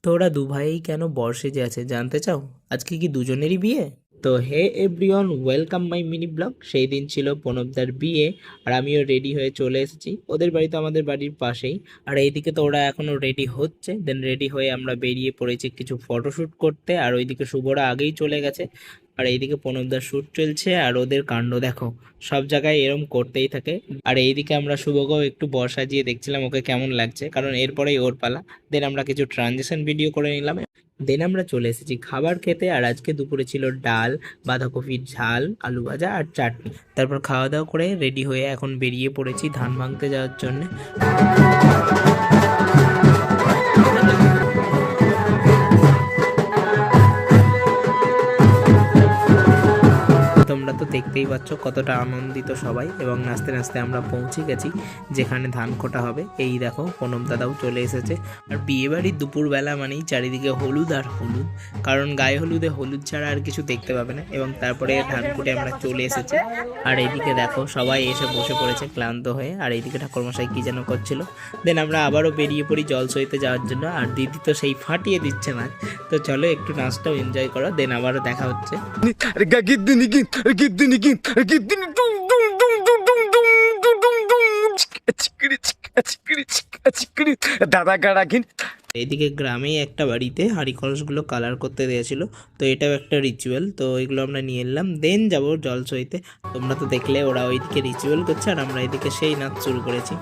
তো ওরা দু ভাই কেন বর সেজে আছে জানতে চাও? আজকে কি দুজনেরই বিয়ে? তো hey everyone, welcome my mini blog. সেই দিন ছিল প্রণবদার বিয়ে, আর আমিও রেডি হয়ে চলে এসেছি। ওদের বাড়ি তো আমাদের বাড়ির পাশেই, আর এইদিকে তো ওরা এখনো রেডি হচ্ছে। দেন রেডি হয়ে আমরা বেরিয়ে পড়েছি কিছু ফটোশ্যুট করতে, আর ওইদিকে শুভরা আগেই চলে গেছে। আর এইদিকে প্রণবদার শ্যুট চলছে, আর ওদের কাণ্ড দেখো, সব জায়গায় এরম করতেই থাকে। আর এইদিকে আমরা শুভকেও একটু বর সাজিয়ে দেখছিলাম ওকে কেমন লাগছে, কারণ এরপরেই ওর পালা। দেন আমরা কিছু ট্রানজেকশন ভিডিও করে নিলাম। দেন আমরা চলে এসেছি খাবার খেতে, আর আজকে দুপুরে ছিল ডাল, বাঁধাকপির ঝাল, আলু ভাজা আর চাটনি। তারপর খাওয়া দাওয়া করে রেডি হয়ে এখন বেরিয়ে পড়েছি ধান ভাঙতে যাওয়ার জন্য। তোমরা তো দেখতেই পাচ্ছ কতটা আনন্দিত সবাই, এবং নাচতে নাচতে আমরা পৌঁছে গেছি যেখানে ধান কোটা হবে। এই দেখো প্রণব দাদাও চলে এসেছে। আর বিয়ে বাড়ির দুপুরবেলা মানেই চারিদিকে হলুদ আর হলুদ, কারণ গায়ে হলুদে হলুদ ছাড়া আর কিছু দেখতে পাবে না। এবং তারপরে ধান কুটে আমরা চলে এসেছি। আর এইদিকে দেখো সবাই এসে বসে পড়েছে ক্লান্ত হয়ে, আর এইদিকে ঠাকুরমশাই কি যেন করছিল। দেন আমরা আবারও বেরিয়ে পড়ি জল সইতে যাওয়ার জন্য, আর দিদি তো সেই ফাটিয়ে দিচ্ছে নাচ। তো চলো একটু নাচটাও এনজয় করো, দেন আবারও দেখা হচ্ছে। Giddini gin, giddini gin, giddini dum dum dum dum dum dum dum dum dum. Chikri. দাদা গাড়া গিন। এদিকে গ্রামেই একটা বাড়িতে হাঁড়ি কলসগুলো কালার করতে দিয়েছিল, তো এটাও একটা রিচুয়াল। তো এগুলো আমরা নিয়ে এলাম, দেন যাবো জল সইতে। তোমরা তো দেখলে ওরা ওইদিকে রিচুয়াল করছে, আর আমরা এদিকে সেই নাচ শুরু করেছি।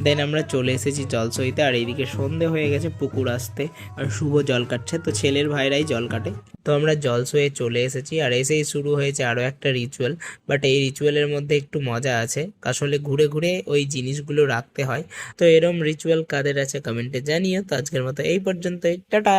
দেন আমরা চলে এসেছি জল সইতে, আর এইদিকে সন্ধে হয়ে গেছে, পুকুর আসতে, আর শুভ জল কাটছে। তো ছেলের ভাইরাই জল কাটে। তো আমরা জল সয়ে চলে এসেছি, আর এসেই শুরু হয়েছে আরও একটা রিচুয়াল। বাট এই রিচুয়ালের মধ্যে একটু মজা আছে, আসলে ঘুরে ঘুরে ওই জিনিসগুলো রাখতে হয়। তো এরম রিচুয়াল কাদের আছে কমেন্টে জানিও। তো আজকের মতো এই পর্যন্তই, টাটা।